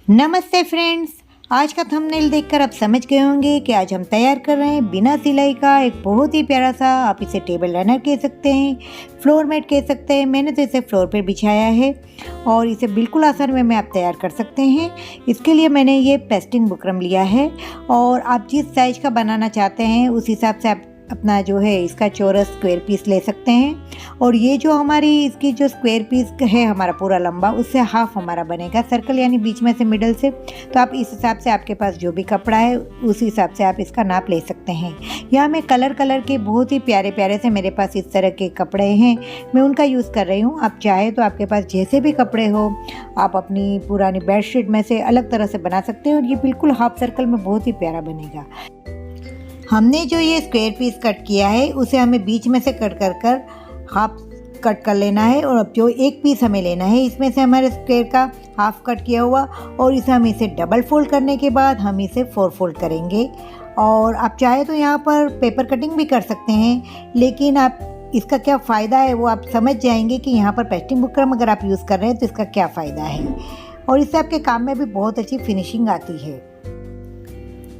नमस्ते फ्रेंड्स। आज का थंबनेल देखकर आप समझ गए होंगे कि आज हम तैयार कर रहे हैं बिना सिलाई का एक बहुत ही प्यारा सा, आप इसे टेबल रनर कह सकते हैं, फ्लोर मैट कह सकते हैं। मैंने तो इसे फ्लोर पर बिछाया है और इसे बिल्कुल आसान वे में आप तैयार कर सकते हैं। इसके लिए मैंने ये पेस्टिंग बुकरम लिया है और आप जिस साइज का बनाना चाहते हैं उस हिसाब से आप अपना जो है इसका चौरस स्क्वायर पीस ले सकते हैं। और ये जो हमारी इसकी जो स्क्वायर पीस है हमारा पूरा लंबा, उससे हाफ हमारा बनेगा सर्कल, यानी बीच में से मिडल से। तो आप इस हिसाब से आपके पास जो भी कपड़ा है उस हिसाब से आप इसका नाप ले सकते हैं। यहाँ मैं कलर के बहुत ही प्यारे प्यारे से मेरे पास इस तरह के कपड़े हैं, मैं उनका यूज़ कर रही हूँ। आप चाहे तो आपके पास जैसे भी कपड़े हो आप अपनी पुरानी बेडशीट में से अलग तरह से बना सकते हैं और ये बिल्कुल हाफ सर्कल में बहुत ही प्यारा बनेगा। हमने जो ये स्क्वायर पीस कट किया है उसे हमें बीच में से कट कर हाफ कट कर लेना है। और अब जो एक पीस हमें लेना है इसमें से हमारे स्क्वायर का हाफ कट किया हुआ, और इसे हम इसे डबल फोल्ड करने के बाद हम इसे 4 फोल्ड करेंगे। और आप चाहे तो यहाँ पर पेपर कटिंग भी कर सकते हैं, लेकिन आप इसका क्या फ़ायदा है वो आप समझ जाएंगे कि यहाँ पर पेस्टिंग बुकरम अगर आप यूज़ कर रहे हैं तो इसका क्या फ़ायदा है। और इससे आपके काम में भी बहुत अच्छी फिनिशिंग आती है।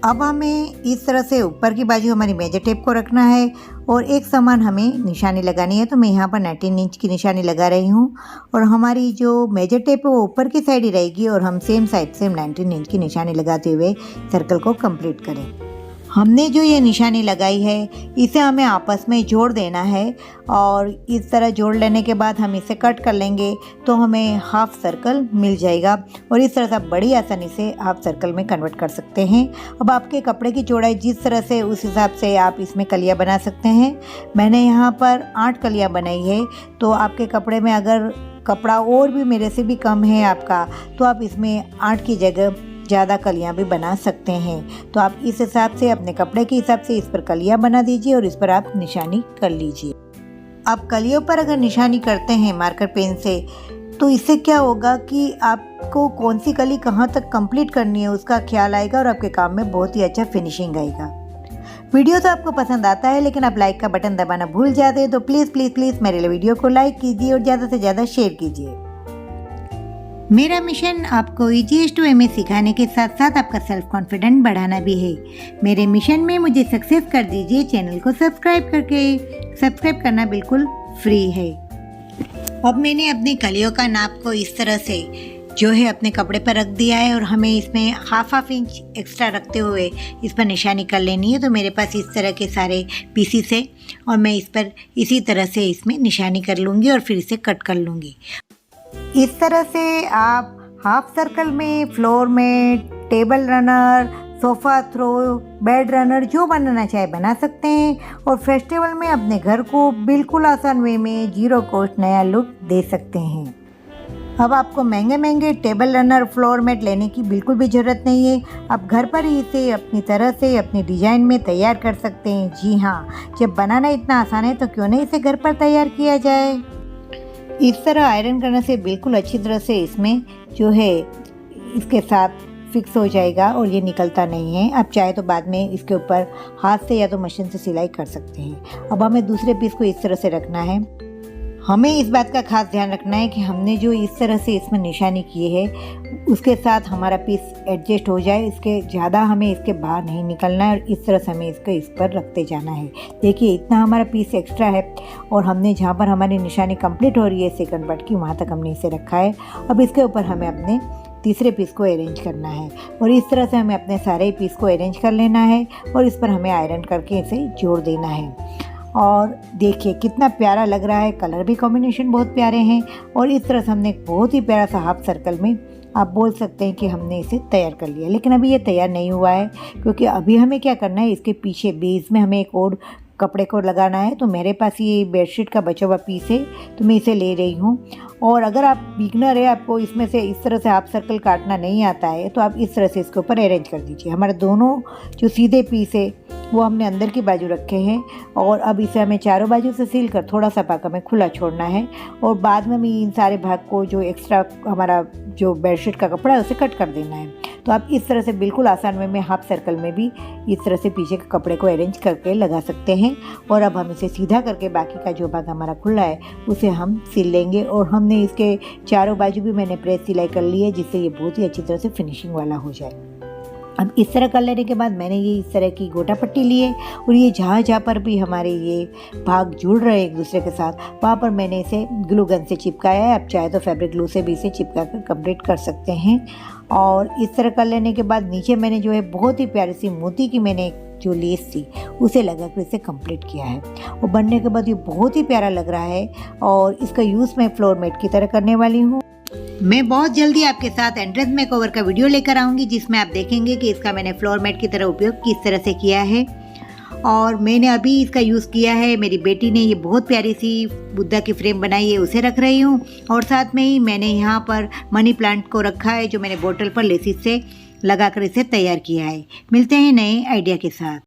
अब हमें इस तरह से ऊपर की बाजू हमारी मेजर टेप को रखना है और एक समान हमें निशानी लगानी है। तो मैं यहाँ पर 19 इंच की निशानी लगा रही हूँ और हमारी जो मेजर टेप है वो ऊपर की साइड ही रहेगी और हम सेम साइड से 19 इंच की निशानी लगाते हुए सर्कल को कंप्लीट करें। हमने जो ये निशानी लगाई है इसे हमें आपस में जोड़ देना है और इस तरह जोड़ लेने के बाद हम इसे कट कर लेंगे तो हमें हाफ सर्कल मिल जाएगा। और इस तरह से आप बड़ी आसानी से हाफ सर्कल में कन्वर्ट कर सकते हैं। अब आपके कपड़े की चौड़ाई जिस तरह से उस हिसाब से आप इसमें कलियां बना सकते हैं। मैंने यहाँ पर 8 कलियां बनाई है, तो आपके कपड़े में अगर कपड़ा और भी मेरे से भी कम है आपका, तो आप इसमें 8 की जगह ज़्यादा कलियां भी बना सकते हैं। तो आप इस हिसाब से अपने कपड़े के हिसाब से इस पर कलियां बना दीजिए और इस पर आप निशानी कर लीजिए। आप कलियों पर अगर निशानी करते हैं मार्कर पेन से तो इससे क्या होगा कि आपको कौन सी कली कहाँ तक कंप्लीट करनी है उसका ख्याल आएगा और आपके काम में बहुत ही अच्छा फिनिशिंग आएगा। वीडियो तो आपको पसंद आता है लेकिन आप लाइक का बटन दबाना भूल जाते हैं, तो प्लीज़ प्लीज़ प्लीज़ मेरे वीडियो को लाइक कीजिए और ज़्यादा से ज़्यादा शेयर कीजिए। मेरा मिशन आपको ईजीएस्ट वे में सिखाने के साथ साथ आपका सेल्फ कॉन्फिडेंट बढ़ाना भी है। मेरे मिशन में मुझे सक्सेस कर दीजिए चैनल को सब्सक्राइब करके। सब्सक्राइब करना बिल्कुल फ्री है। अब मैंने अपनी कलियों का नाप को इस तरह से जो है अपने कपड़े पर रख दिया है और हमें इसमें हाफ इंच एक्स्ट्रा रखते हुए इस पर निशानी कर लेनी है। तो मेरे पास इस तरह के सारे पीसीस है और मैं इस पर इसी तरह से इसमें निशानी कर लूँगी और फिर इसे कट कर लूँगी। इस तरह से आप हाफ सर्कल में floor mat, table runner, sofa throw, bed runner जो बनाना चाहे बना सकते हैं और फेस्टिवल में अपने घर को बिल्कुल आसान वे में जीरो कॉस्ट नया लुक दे सकते हैं। अब आपको महंगे टेबल रनर, फ्लोर मैट लेने की बिल्कुल भी ज़रूरत नहीं है। आप घर पर ही इसे अपनी तरह से अपनी डिज़ाइन में तैयार कर सकते हैं। जी हाँ, जब बनाना इतना आसान है तो क्यों नहीं इसे घर पर तैयार किया जाए। इस तरह आयरन करने से बिल्कुल अच्छी तरह से इसमें जो है इसके साथ फिक्स हो जाएगा और ये निकलता नहीं है। आप चाहे तो बाद में इसके ऊपर हाथ से या तो मशीन से सिलाई कर सकते हैं। अब हमें दूसरे पीस को इस तरह से रखना है। हमें इस बात का खास ध्यान रखना है कि हमने जो इस तरह से इसमें निशानी की है उसके साथ हमारा पीस एडजस्ट हो जाए। इसके ज़्यादा हमें इसके बाहर नहीं निकलना है और इस तरह से हमें इसको इस पर रखते जाना है। देखिए इतना हमारा पीस एक्स्ट्रा है और हमने जहाँ पर हमारी निशानी कंप्लीट हो रही है सेकंड पार्ट की, वहाँ तक हमने इसे रखा है। अब इसके ऊपर हमें अपने तीसरे पीस को अरेंज करना है और इस तरह से हमें अपने सारे पीस को अरेंज कर लेना है और इस पर हमें आयरन करके इसे जोड़ देना है। और देखिए कितना प्यारा लग रहा है, कलर भी कॉम्बिनेशन बहुत प्यारे हैं। और इस तरह से हमने एक बहुत ही प्यारा सा हाफ सर्कल में आप बोल सकते हैं कि हमने इसे तैयार कर लिया। लेकिन अभी ये तैयार नहीं हुआ है क्योंकि अभी हमें क्या करना है, इसके पीछे बेस में हमें एक और कपड़े को लगाना है। तो मेरे पास ये बेडशीट का बचा हुआ पीस है तो मैं इसे ले रही हूँ। और अगर आप बिगनर है, आपको इसमें से इस तरह से हाफ सर्कल काटना नहीं आता है, तो आप इस तरह से इसके ऊपर अरेंज कर दीजिए। हमारे दोनों जो सीधे पीस है वो हमने अंदर की बाजू रखे हैं और अब इसे हमें चारों बाजू से सील कर थोड़ा सा भाग हमें खुला छोड़ना है और बाद में भी इन सारे भाग को जो एक्स्ट्रा हमारा जो बेडशीट का कपड़ा है उसे कट कर देना है। तो आप इस तरह से बिल्कुल आसान वे में हाफ सर्कल में भी इस तरह से पीछे के कपड़े को अरेंज करके लगा सकते हैं। और अब हम इसे सीधा करके बाकी का जो भाग हमारा खुला है उसे हम सिल लेंगे। और हमने इसके चारों बाजू भी मैंने प्रेस सिलाई कर ली है जिससे ये बहुत ही अच्छी तरह से फिनिशिंग वाला हो जाए। अब इस तरह कर लेने के बाद मैंने ये इस तरह की गोटा पट्टी ली है और ये जहाँ पर भी हमारे ये भाग जुड़ रहे हैं एक दूसरे के साथ वहाँ पर मैंने इसे ग्लू गन से चिपकाया है। आप चाहे तो फैब्रिक ग्लू से भी इसे चिपका कर कंप्लीट कर सकते हैं। और इस तरह कर लेने के बाद नीचे मैंने जो है बहुत ही प्यारी सी मोती की मैंने जो लेस थी उसे लगा कर इसे कंप्लीट किया है। और बनने के बाद ये बहुत ही प्यारा लग रहा है और इसका यूज़ मैं फ्लोर मैट की तरह करने वाली हूँ। मैं बहुत जल्दी आपके साथ एंट्रेंस मेकओवर का वीडियो लेकर आऊँगी जिसमें आप देखेंगे कि इसका मैंने फ्लोर मैट की तरह उपयोग किस तरह से किया है। और मैंने अभी इसका यूज़ किया है, मेरी बेटी ने ये बहुत प्यारी सी बुद्धा की फ्रेम बनाई है उसे रख रही हूँ। और साथ में ही मैंने यहाँ पर मनी प्लांट को रखा है जो मैंने बोतल पर लेसिस से लगाकर इसे तैयार किया है। मिलते हैं नए आइडिया के साथ।